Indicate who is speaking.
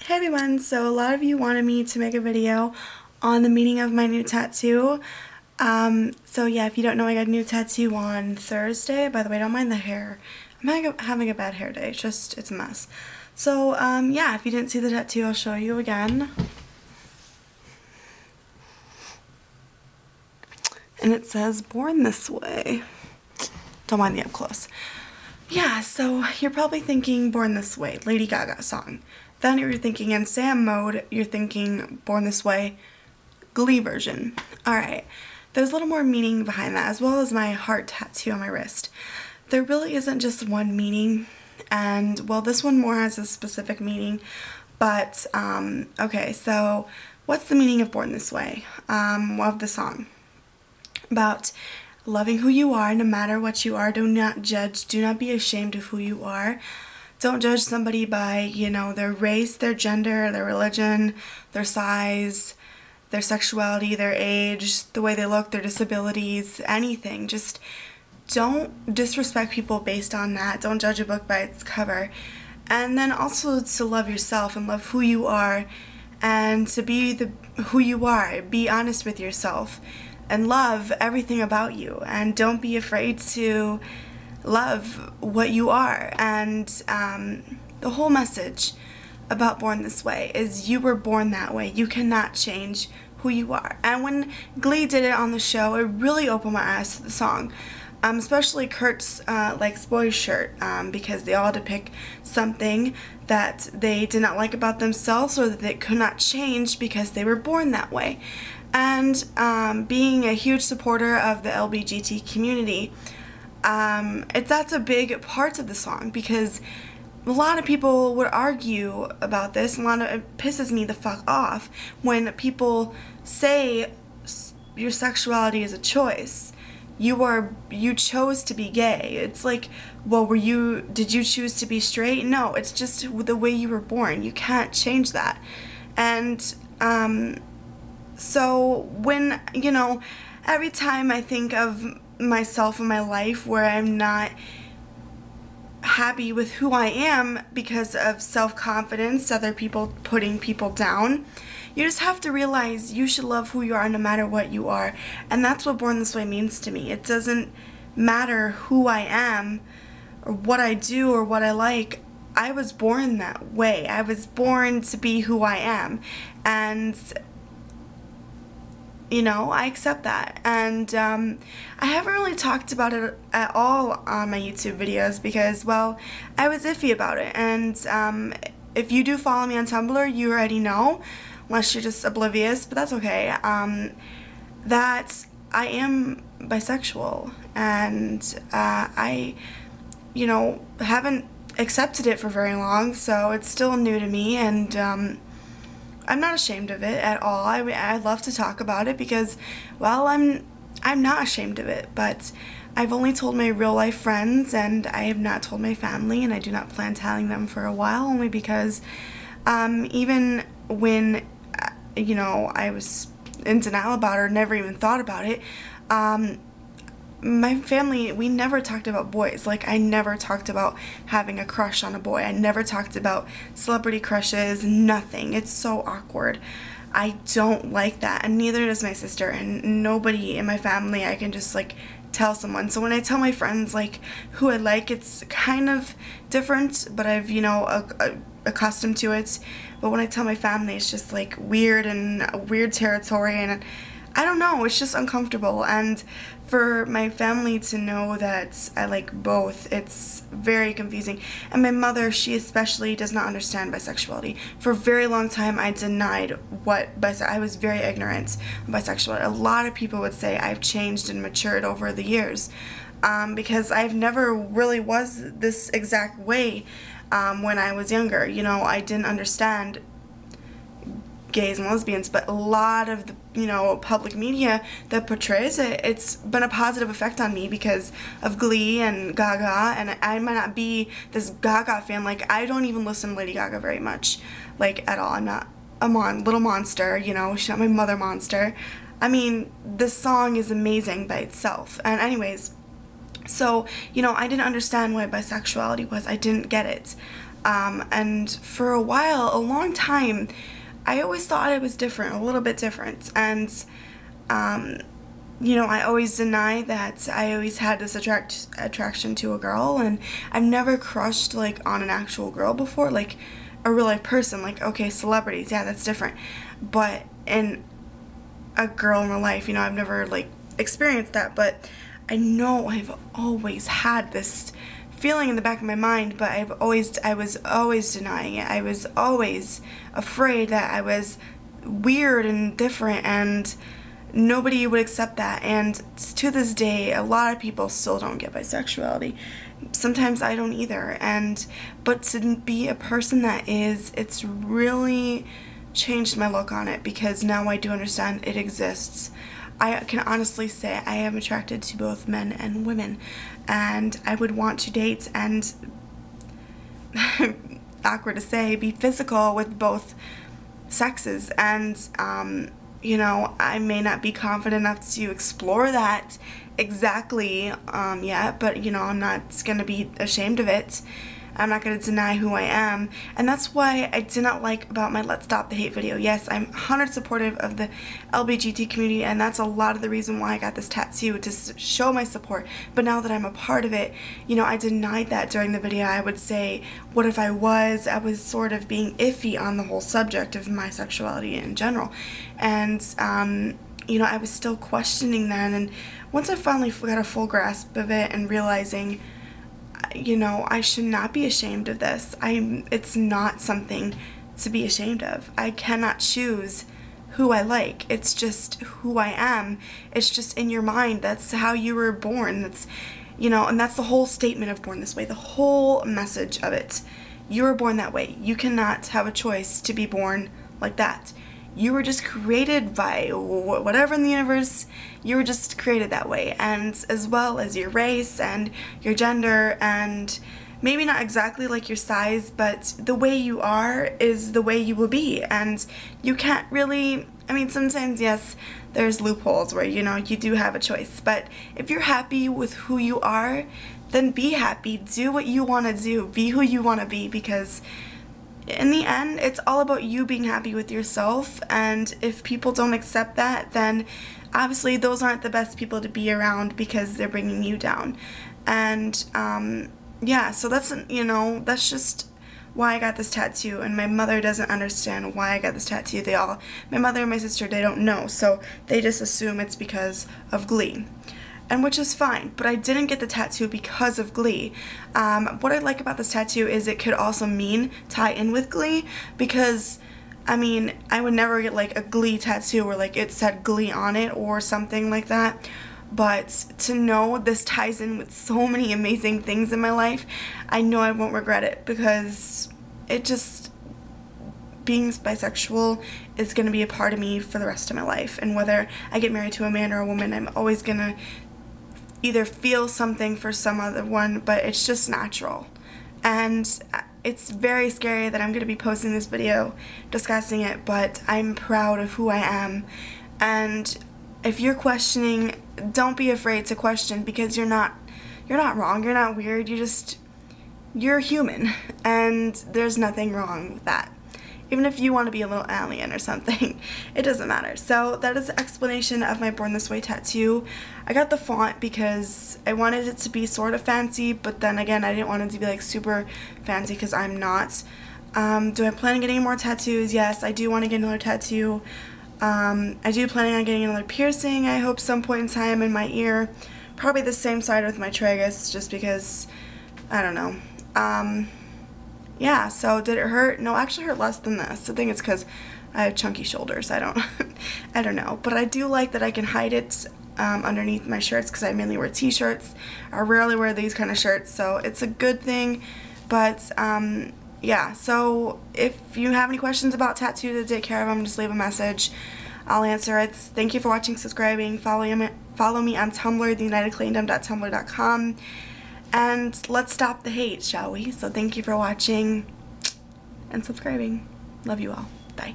Speaker 1: Hey everyone, so a lot of you wanted me to make a video on the meaning of my new tattoo. So yeah, if you don't know, I got a new tattoo on Thursday. By the way, don't mind the hair. I'm having a bad hair day, it's a mess. So yeah, if you didn't see the tattoo, I'll show you again. And it says, "Born This Way." Don't mind the up close. Yeah, so you're probably thinking Born This Way, Lady Gaga song. Then you're thinking in Sam mode, you're thinking Born This Way, Glee version. Alright, there's a little more meaning behind that, as well as my heart tattoo on my wrist. There really isn't just one meaning, and well, this one more has a specific meaning, but okay, so what's the meaning of Born This Way? Of the song? About loving who you are, no matter what you are. Do not judge, do not be ashamed of who you are. Don't judge somebody by, you know, their race, their gender, their religion, their size, their sexuality, their age, the way they look, their disabilities, anything. Just don't disrespect people based on that. Don't judge a book by its cover. And then also to love yourself and love who you are, and to be who you are. Be honest with yourself and love everything about you, and don't be afraid to love what you are. And the whole message about Born This Way is you were born that way. You cannot change who you are. And when Glee did it on the show, it really opened my eyes to the song. Especially Kurt's Likes Boys shirt, because they all depict something that they did not like about themselves, or that they could not change because they were born that way. And being a huge supporter of the LGBT community, that's a big part of the song, because a lot of people would argue about this, and it pisses me the fuck off when people say your sexuality is a choice. You chose to be gay. It's like, well, did you choose to be straight? No, it's just the way you were born. You can't change that. And so when, you know, every time I think of myself in my life where I'm not happy with who I am because of self-confidence, other people putting people down, you just have to realize you should love who you are no matter what you are. And that's what Born This Way means to me. It doesn't matter who I am or what I do or what I like. I was born that way. I was born to be who I am. And you know, I accept that. And I haven't really talked about it at all on my YouTube videos because, well, I was iffy about it. And if you do follow me on Tumblr, you already know, unless you're just oblivious, but that's okay, that I am bisexual. And I, you know, haven't accepted it for very long, so it's still new to me. And I'm not ashamed of it at all. I love to talk about it because, well, I'm not ashamed of it, but I've only told my real life friends, and I have not told my family, and I do not plan telling them for a while, only because even when, you know, I was in denial about it or never even thought about it, my family, we never talked about boys. Like, I never talked about having a crush on a boy. I never talked about celebrity crushes, nothing. It's so awkward. I don't like that, and neither does my sister, and nobody in my family I can just, like, tell someone. So when I tell my friends, like, who I like, it's kind of different, but I've, you know, accustomed to it. But when I tell my family, it's just, like, weird and weird territory, and I don't know, it's just uncomfortable. And for my family to know that I like both, it's very confusing. And my mother, she especially does not understand bisexuality. For a very long time, I denied I was very ignorant of bisexuality. A lot of people would say I've changed and matured over the years, because I've never really was this exact way when I was younger. You know, I didn't understand gays and lesbians, but a lot of the, you know, public media that portrays it, it's been a positive effect on me because of Glee and Gaga. And I might not be this Gaga fan. Like, I don't even listen to Lady Gaga very much, like, at all. I'm not a little monster, you know, she's not my mother monster. I mean, this song is amazing by itself. And anyways, so, you know, I didn't understand what bisexuality was. I didn't get it. And for a while, a long time, I always thought I was different, a little bit different. And, you know, I always denied that I always had this attraction to a girl, and I've never crushed, like, on an actual girl before, like, a real life person. Like, okay, celebrities, yeah, that's different. But in a girl in real life, you know, I've never, like, experienced that, but I know I've always had this feeling in the back of my mind, but I was always denying it. I was always afraid that I was weird and different, and nobody would accept that. And to this day, a lot of people still don't get bisexuality. Sometimes I don't either. But to be a person that is, it's really changed my look on it, because now I do understand it exists. I can honestly say I am attracted to both men and women, and I would want to date and, awkward to say, be physical with both sexes. And you know, I may not be confident enough to explore that exactly yet, but you know, I'm not gonna be ashamed of it. I'm not going to deny who I am, and that's why I did not like about my Let's Stop the Hate video. Yes, I'm 100% supportive of the LGBT community, and that's a lot of the reason why I got this tattoo, to show my support. But now that I'm a part of it, you know, I denied that during the video. I would say, what if I was sort of being iffy on the whole subject of my sexuality in general. And, you know, I was still questioning then, and once I finally got a full grasp of it and realizing, you know, I should not be ashamed of this. It's not something to be ashamed of. I cannot choose who I like. It's just who I am. It's just in your mind. That's how you were born. That's, you know, and that's the whole statement of Born This Way, the whole message of it. You were born that way. You cannot have a choice to be born like that. You were just created by whatever in the universe. You were just created that way, and as well as your race and your gender, and maybe not exactly like your size, but the way you are is the way you will be. And you can't really, I mean, sometimes, yes, there's loopholes where, you know, you do have a choice, but if you're happy with who you are, then be happy. Do what you want to do. Be who you want to be, because in the end, it's all about you being happy with yourself. And if people don't accept that, then obviously those aren't the best people to be around, because they're bringing you down. And yeah, so that's, you know, that's just why I got this tattoo. And my mother doesn't understand why I got this tattoo. My mother and my sister, they don't know, so they just assume it's because of Glee. And which is fine, but I didn't get the tattoo because of Glee. What I like about this tattoo is it could also tie in with Glee, because, I mean, I would never get like a Glee tattoo where like it said Glee on it or something like that. But to know this ties in with so many amazing things in my life, I know I won't regret it, because it just, being bisexual is going to be a part of me for the rest of my life. And whether I get married to a man or a woman, I'm always going to either feel something for some other one, but it's just natural. And it's very scary that I'm going to be posting this video discussing it, but I'm proud of who I am. And if you're questioning, don't be afraid to question, because you're not wrong, you're not weird, you're human, and there's nothing wrong with that. Even if you want to be a little alien or something, it doesn't matter. So that is the explanation of my Born This Way tattoo. I got the font because I wanted it to be sort of fancy, but then again, I didn't want it to be like super fancy, because I'm not. Do I plan on getting more tattoos? Yes, I do want to get another tattoo. I do planning on getting another piercing, I hope some point in time, in my ear. Probably the same side with my tragus, just because, I don't know. Yeah, so did it hurt? No, it actually hurt less than this. I think it's because I have chunky shoulders. I don't know. But I do like that I can hide it underneath my shirts, because I mainly wear t-shirts. I rarely wear these kind of shirts, so it's a good thing. But yeah, so if you have any questions about tattoos to take care of them, just leave a message. I'll answer it. Thank you for watching, subscribing, follow me on Tumblr, theunitedclaimdom.tumblr.com. And let's stop the hate, shall we? So thank you for watching and subscribing. Love you all. Bye.